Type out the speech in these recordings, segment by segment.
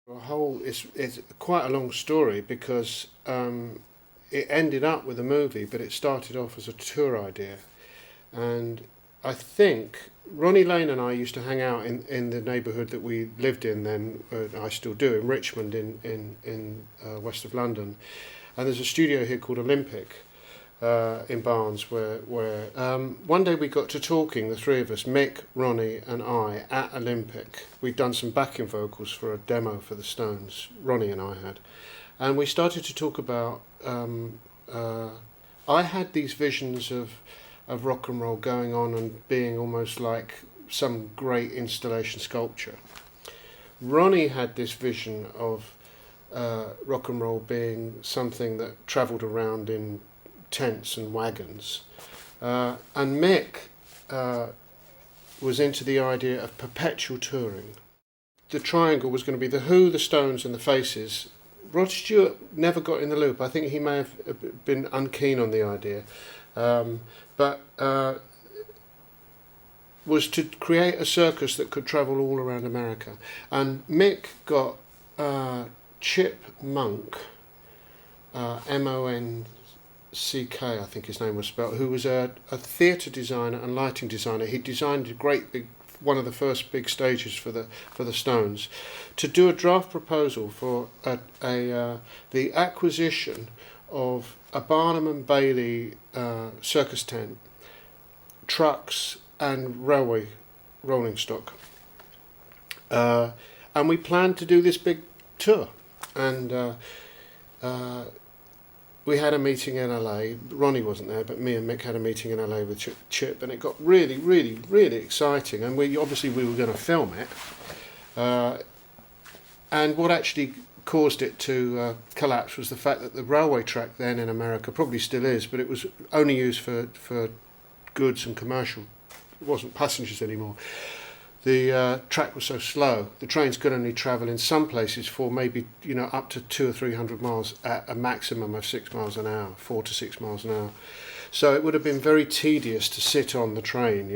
It's quite a long story because it ended up with a movie, but it started off as a tour idea. And I think Ronnie Lane and I used to hang out in the neighbourhood that we lived in then, I still do, in Richmond in west of London. And there's a studio here called Olympic in Barnes where one day we got to talking, the three of us, Mick, Ronnie and I, at Olympic. We'd done some backing vocals for a demo for the Stones, Ronnie and I had. And we started to talk about, I had these visions of rock and roll going on and being almost like some great installation sculpture. Ronnie had this vision of rock and roll being something that travelled around in tents and wagons. And Mick was into the idea of perpetual touring. The triangle was going to be the Who, the Stones and the Faces. Rod Stewart never got in the loop. I think he may have been unkeen on the idea. But was to create a circus that could travel all around America. And Mick got Chip Monk, M-O-N-C-K, I think his name was spelled, who was a theatre designer and lighting designer. He designed a great big, one of the first big stages for the Stones, to do a draft proposal for the acquisition of a Barnum and Bailey circus tent, trucks and rolling stock. And we planned to do this big tour. And we had a meeting in LA. Ronnie wasn't there, but me and Mick had a meeting in LA with Chip, and it got really, really, really exciting. And we were going to film it. And what actually caused it to collapse was the fact that the railway track then in America, probably still is, but it was only used for goods and commercial. It wasn't passengers anymore. The track was so slow. The trains could only travel in some places for maybe up to 200 or 300 miles at a maximum of 6 miles an hour, 4 to 6 miles an hour. So it would have been very tedious to sit on the train,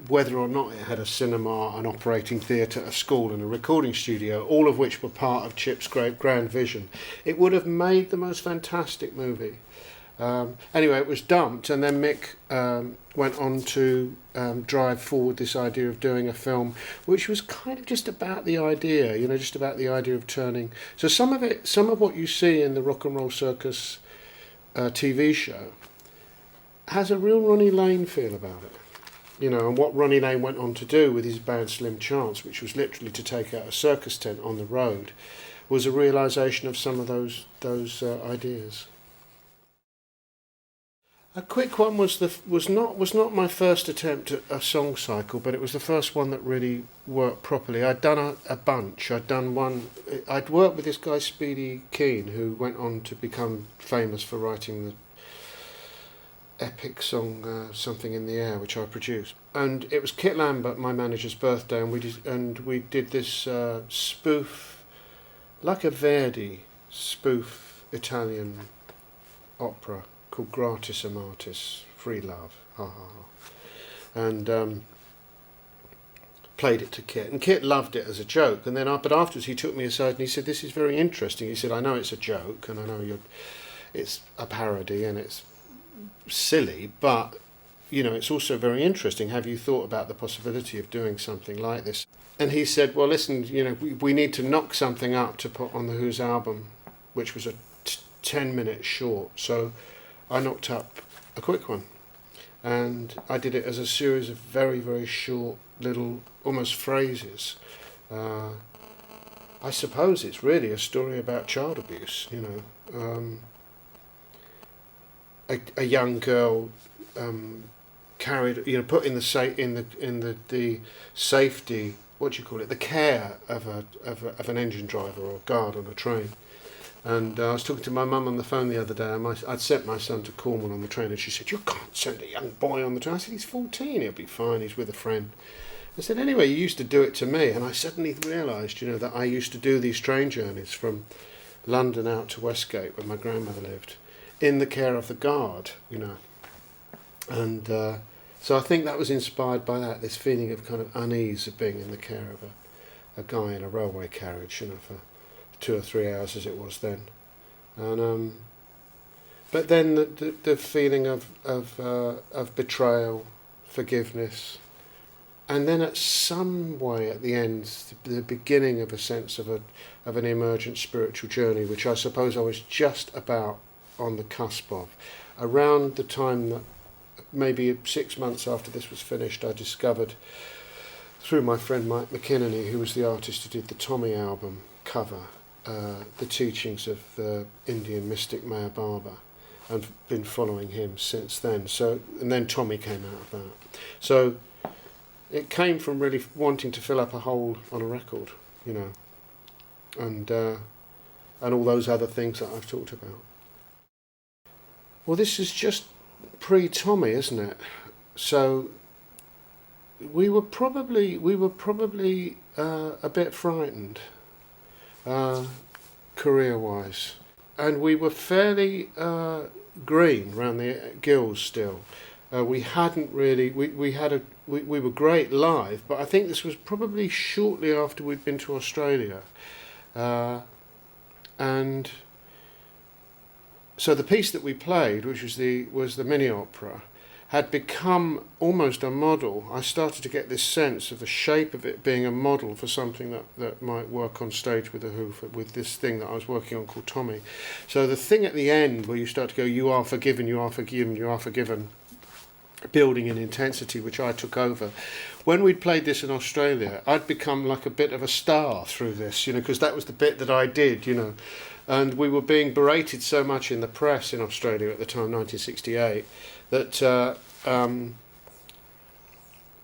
whether or not it had a cinema, an operating theatre, a school and a recording studio, all of which were part of Chip's grand vision. It would have made the most fantastic movie. Anyway, it was dumped, and then Mick went on to drive forward this idea of doing a film, which was kind of just about the idea, just about the idea of turning. So some of what you see in the Rock and Roll Circus TV show has a real Ronnie Lane feel about it. And what Ronnie Lane went on to do with his band Slim Chance, which was literally to take out a circus tent on the road, was a realisation of some of those ideas. A Quick One was not my first attempt at a song cycle, but it was the first one that really worked properly. I'd done a bunch. I'd done one. I'd worked with this guy Speedy Keen, who went on to become famous for writing the epic song "Something in the Air," which I produced. And it was Kit Lambert, my manager's birthday, and we did this spoof, like a Verdi spoof Italian opera called Gratis Amatis, Free Love, ha ha ha, and played it to Kit, and Kit loved it as a joke. And then, but afterwards, he took me aside and he said, "This is very interesting." He said, "I know it's a joke, and I know it's a parody, and it's silly, but it's also very interesting. Have you thought about the possibility of doing something like this?" And he said, "Well, listen, we need to knock something up to put on the Who's album, which was a 10-minute short." So I knocked up A Quick One, and I did it as a series of very, very short little almost phrases. I suppose it's really a story about child abuse. A young girl carried, put in the safety, what do you call it, the care of an engine driver or a guard on a train. And I was talking to my mum on the phone the other day, and I'd sent my son to Cornwall on the train, and she said, "You can't send a young boy on the train." I said, "He's 14, he'll be fine, he's with a friend." I said, "Anyway, you used to do it to me." And I suddenly realised, that I used to do these train journeys from London out to Westgate, where my grandmother lived, in the care of the guard, And so I think that was inspired by that, this feeling of kind of unease of being in the care of a guy in a railway carriage, 2 or 3 hours as it was then. And but then the feeling of betrayal, forgiveness, and then at some way at the end, the beginning of a sense of an emergent spiritual journey, which I suppose I was just about on the cusp of. Around the time that, maybe 6 months after this was finished, I discovered through my friend Mike McKinney, who was the artist who did the Tommy album cover, the teachings of the Indian mystic Meher Baba, and been following him since then. So, and then Tommy came out of that. So it came from really wanting to fill up a hole on a record, you know, and all those other things that I've talked about. Well, this is just pre-Tommy, isn't it? So we were probably a bit frightened, career-wise, and we were fairly green round the gills still. We hadn't really. We were great live, but I think this was probably shortly after we'd been to Australia, and so the piece that we played, which was the mini opera, had become almost a model. I started to get this sense of the shape of it being a model for something that might work on stage with the Who, with this thing that I was working on called Tommy. So the thing at the end where you start to go, you are forgiven, you are forgiven, you are forgiven, building in intensity, which I took over. When we'd played this in Australia, I'd become like a bit of a star through this, you know, because that was the bit that I did, you know. And we were being berated so much in the press in Australia at the time, 1968, that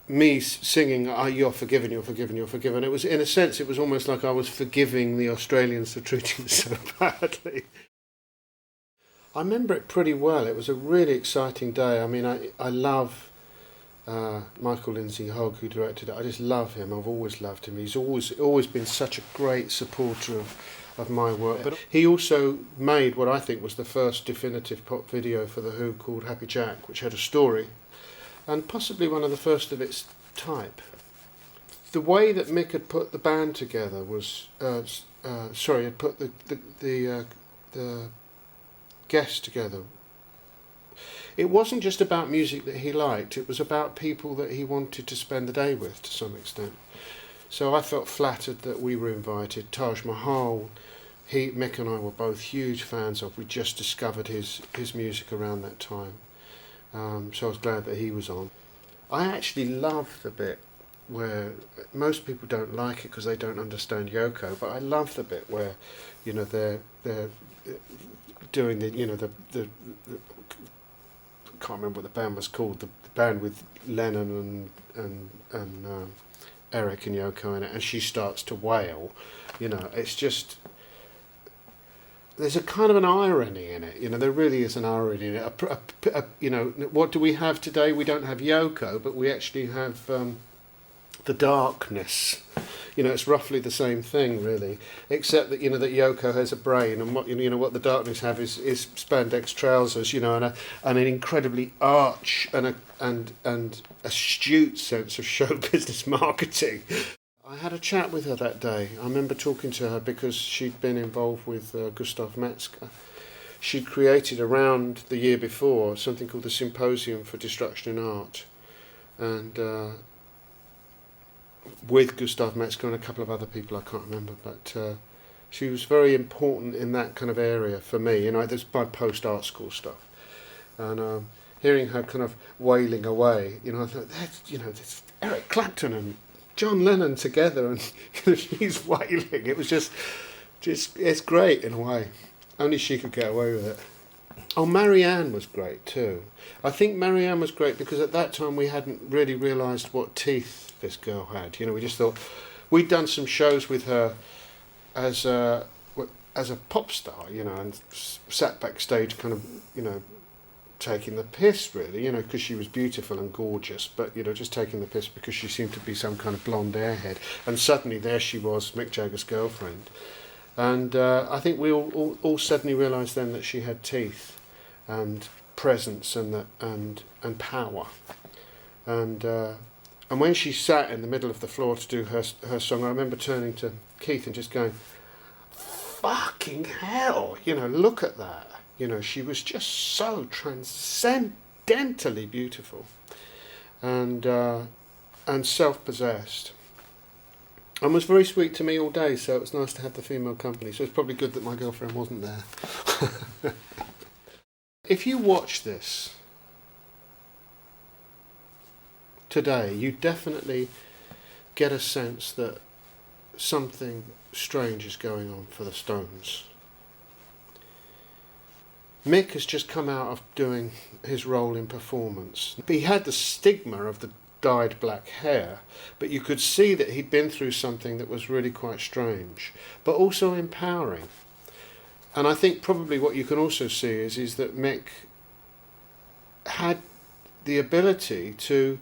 me singing, you're forgiven, you're forgiven, you're forgiven. It was, in a sense, it was almost like I was forgiving the Australians for treating me so badly. I remember it pretty well. It was a really exciting day. I mean, I love Michael Lindsay Hogg, who directed it. I just love him. I've always loved him. He's always been such a great supporter of my work. But he also made what I think was the first definitive pop video for The Who called Happy Jack, which had a story, and possibly one of the first of its type. The way that Mick had put the band together was, had put the guests together. It wasn't just about music that he liked, it was about people that he wanted to spend the day with to some extent. So I felt flattered that we were invited. Taj Mahal, Mick and I were both huge fans of. We just discovered his music around that time. So I was glad that he was on. I actually love the bit where most people don't like it because they don't understand Yoko, but I love the bit where, you know, they're doing the, you know, the I can't remember what the band was called, the band with Lennon and Eric and Yoko in it, and she starts to wail. You know, it's just, there's a kind of an irony in it. You know, there really is an irony in it. You know, what do we have today? We don't have Yoko, but we actually have the darkness. You know, it's roughly the same thing, really, except that, you know, that Yoko has a brain, and what, you know, what the darkness have is spandex trousers, you know, and an incredibly arch and astute sense of show business marketing. I had a chat with her that day. I remember talking to her because she'd been involved with Gustav Metzger. She'd created around the year before something called the Symposium for Destruction in Art, and with Gustav Metzger and a couple of other people, I can't remember, but she was very important in that kind of area for me. You know, there's my post-art school stuff, and hearing her kind of wailing away, you know, I thought, that's Eric Clapton and John Lennon together, and she's wailing. It was just it's great in a way. Only she could get away with it. Oh, Marianne was great too. I think Marianne was great because at that time we hadn't really realised what teeth this girl had. You know, we just thought we'd done some shows with her as a pop star, you know, and sat backstage, kind of, you know, taking the piss, really, you know, because she was beautiful and gorgeous, but, you know, just taking the piss because she seemed to be some kind of blonde airhead. And suddenly there she was, Mick Jagger's girlfriend. And I think we all suddenly realised then that she had teeth and presence and power. And when she sat in the middle of the floor to do her song, I remember turning to Keith and just going, fucking hell, look at that. She was just so transcendently beautiful and self-possessed. And was very sweet to me all day, so it was nice to have the female company. So it's probably good that my girlfriend wasn't there. If you watch this today, you definitely get a sense that something strange is going on for the Stones. Mick has just come out of doing his role in performance. He had the stigma of the dyed black hair, but you could see that he'd been through something that was really quite strange, but also empowering. And I think probably what you can also see is that Mick had the ability to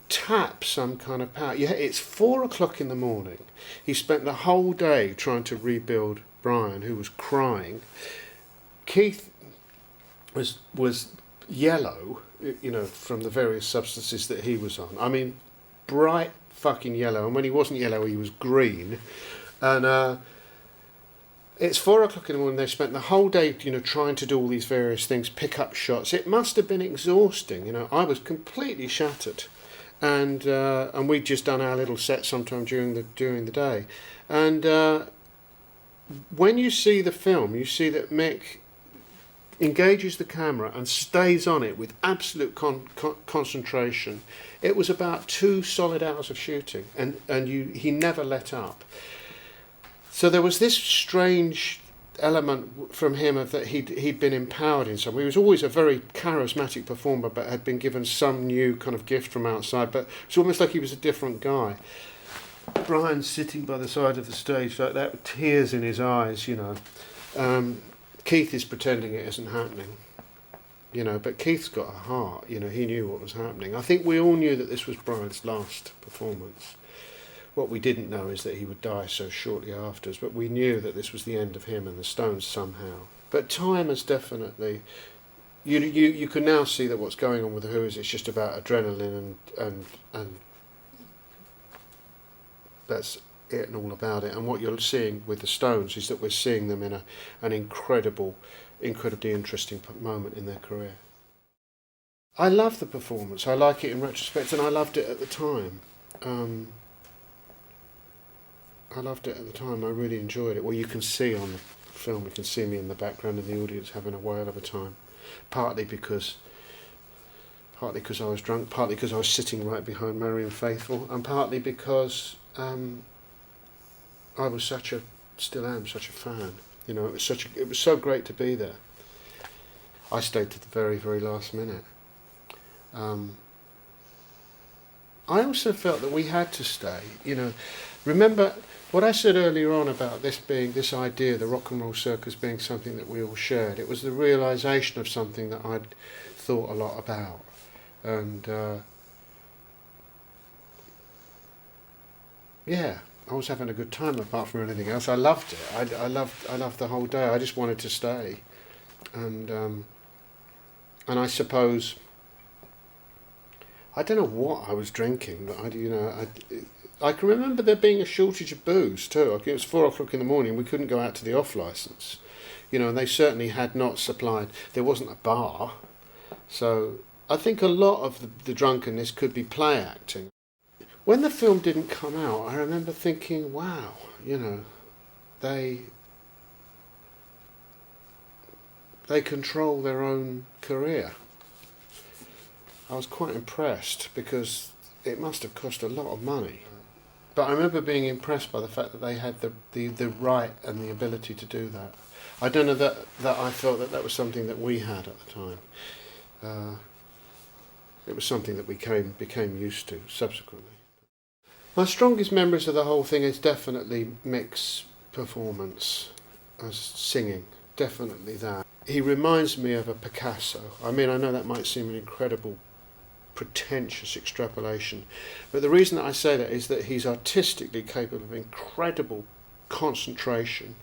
tap some kind of power. Yeah, it's 4 o'clock in the morning. He spent the whole day trying to rebuild Brian, who was crying. Keith was yellow, from the various substances that he was on. I mean, bright fucking yellow. And when he wasn't yellow, he was green. And it's 4 o'clock in the morning. They spent the whole day, trying to do all these various things, pick up shots. It must have been exhausting. I was completely shattered. And we'd just done our little set sometime during the day. And when you see the film, you see that Mick engages the camera and stays on it with absolute concentration. It was about 2 solid hours of shooting, and he never let up. So there was this strange element from him of that he'd been empowered in some way. He was always a very charismatic performer, but had been given some new kind of gift from outside. But it's almost like he was a different guy. Brian sitting by the side of the stage like that, with tears in his eyes, Keith is pretending it isn't happening, but Keith's got a heart, he knew what was happening. I think we all knew that this was Brian's last performance. What we didn't know is that he would die so shortly afterwards, but we knew that this was the end of him and the Stones somehow. But time has definitely, you can now see that what's going on with the Who is it's just about adrenaline and that's it and all about it. And what you're seeing with the Stones is that we're seeing them in an incredibly interesting moment in their career. I love the performance. I like it in retrospect, and I loved it at the time. I really enjoyed it. Well, you can see on the film, you can see me in the background of the audience having a whale of a time. Partly because I was drunk, partly because I was sitting right behind Marianne Faithfull, and partly because I was still am such a fan. It was so great to be there. I stayed to the very, very last minute. I also felt that we had to stay. Remember what I said earlier on about this idea, the rock and roll circus being something that we all shared. It was the realisation of something that I'd thought a lot about, and I was having a good time apart from anything else. I loved it. I loved the whole day. I just wanted to stay, and I suppose I don't know what I was drinking, but I can remember there being a shortage of booze too. It was 4 o'clock in the morning. We couldn't go out to the off licence, and they certainly had not supplied. There wasn't a bar, so I think a lot of the drunkenness could be play acting. When the film didn't come out, I remember thinking, wow, they control their own career. I was quite impressed because it must have cost a lot of money. But I remember being impressed by the fact that they had the right and the ability to do that. I don't know that I felt that was something that we had at the time. It was something that we became used to subsequently. My strongest memories of the whole thing is definitely Mick's performance as singing, definitely that. He reminds me of a Picasso. I mean, I know that might seem an incredible, pretentious extrapolation, but the reason that I say that is that he's artistically capable of incredible concentration,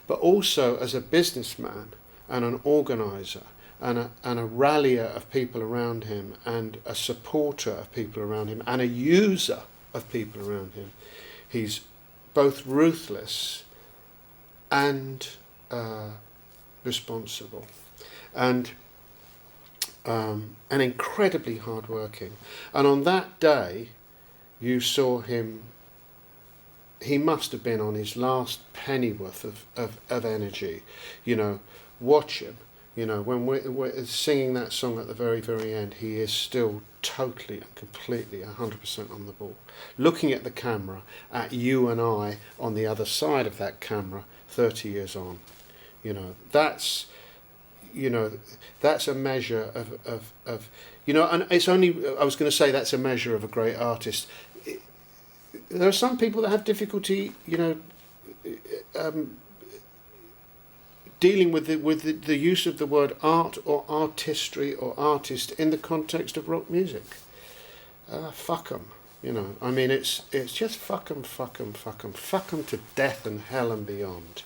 but also as a businessman and an organiser and a rallier of people around him and a supporter of people around him and a user of people around him. He's both ruthless and responsible, and incredibly hardworking. And on that day, you saw him. He must have been on his last pennyworth of energy. You know, watch him. You know, when we're singing that song at the very, very end, he is still totally and completely 100% on the ball. Looking at the camera, at you and I on the other side of that camera, 30 years on. You know, that's a measure of you know, and it's only, I was going to say that's a measure of a great artist. There are some people that have difficulty, you know, dealing with the use of the word art or artistry or artist in the context of rock music. Fuck 'em, you know. I mean, it's just fuck 'em to death and hell and beyond.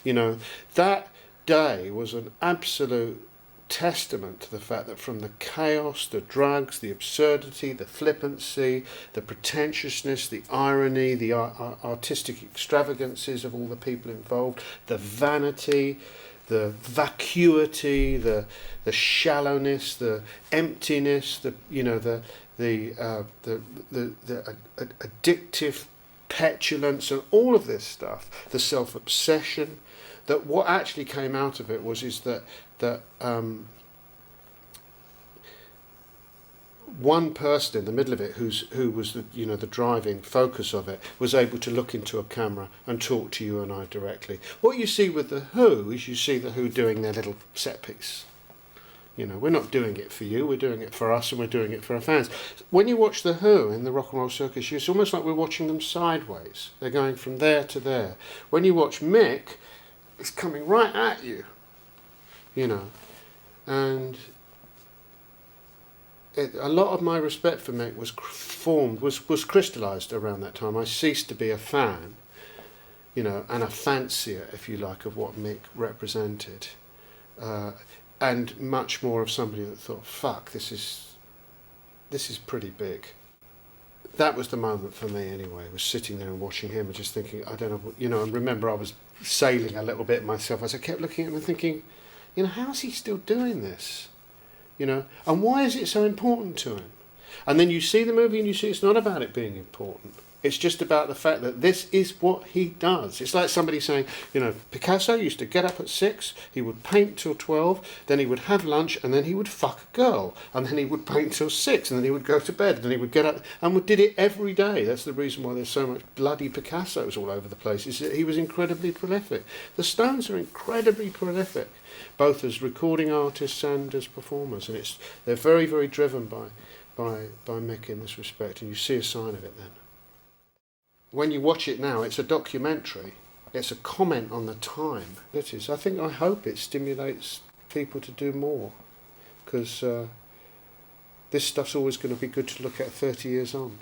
You know, that day was an absolute testament to the fact that from the chaos, the drugs, the absurdity, the flippancy, the pretentiousness, the irony, the artistic extravagances of all the people involved, the vanity, the vacuity, the shallowness, the emptiness, the addictive petulance, and all of this stuff, the self-obsession. That what actually came out of it is that one person in the middle of it, who was the driving focus of it, was able to look into a camera and talk to you and I directly. What you see with the Who is you see the Who doing their little set piece. You know, we're not doing it for you, we're doing it for us, and we're doing it for our fans. When you watch the Who in the Rock and Roll Circus, it's almost like we're watching them sideways. They're going from there to there. When you watch Mick, it's coming right at you, you know, and a lot of my respect for Mick was crystallised around that time. I ceased to be a fan, you know, and a fancier, if you like, of what Mick represented, and much more of somebody that thought, fuck, this is pretty big. That was the moment for me anyway, was sitting there and watching him and just thinking, I don't know, you know, and remember I was sailing a little bit myself as I kept looking at him and thinking, you know, how is he still doing this? You know, and why is it so important to him? And then you see the movie and you see it's not about it being important. It's just about the fact that this is what he does. It's like somebody saying, you know, Picasso used to get up at 6, he would paint till 12, then he would have lunch, and then he would fuck a girl, and then he would paint till 6, and then he would go to bed, and then he would get up, and did it every day. That's the reason why there's so much bloody Picassos all over the place, is that he was incredibly prolific. The Stones are incredibly prolific, both as recording artists and as performers, and they're very, very driven by Mick in this respect, and you see a sign of it then. When you watch it now, it's a documentary. It's a comment on the time. It is. I hope it stimulates people to do more, because this stuff's always going to be good to look at 30 years on.